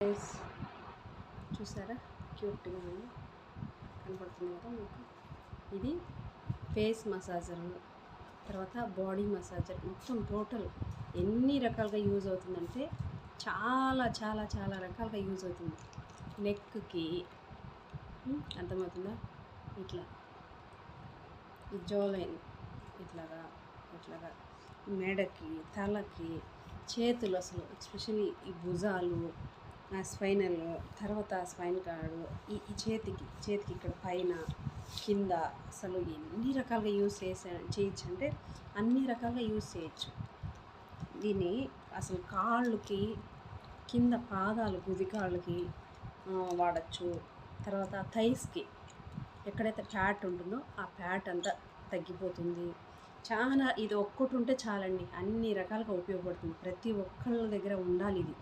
Face చూసారా క్యూట్గా ఉంది, కనపడుతుంది కదా మీకు. ఇది ఫేస్ మసాజర్, తర్వాత బాడీ మసాజర్, మొత్తం టోటల్ ఎన్ని రకాలుగా యూజ్ అవుతుందంటే చాలా చాలా చాలా రకాలుగా యూజ్ అవుతుంది. నెక్కి అర్థమవుతుందా, ఇట్లా ఈ జోలైన్ ఇట్లాగా ఇట్లాగా, మెడకి, తలకి, చేతులు, అసలు ఎస్పెషల్లీ ఈ భుజాలు, స్పైనల్, తర్వాత స్పైన్ కార్డు, ఈ చేతికి ఇక్కడ పైన కింద, అసలు ఎన్ని రకాలుగా యూజ్ చేయొచ్చు అంటే అన్ని రకాలుగా యూజ్ చేయొచ్చు దీన్ని. అసలు కాళ్ళకి కింద పాదాలు, గుదికాళ్ళకి వాడచ్చు. తర్వాత థైస్కి ఎక్కడైతే ఫ్యాట్ ఉంటుందో ఆ ఫ్యాట్ అంతా తగ్గిపోతుంది. చాలా ఇది ఒక్కటి ఉంటే చాలండి, అన్ని రకాలుగా ఉపయోగపడుతుంది. ప్రతి ఒక్కళ్ళ దగ్గర ఉండాలి ఇది.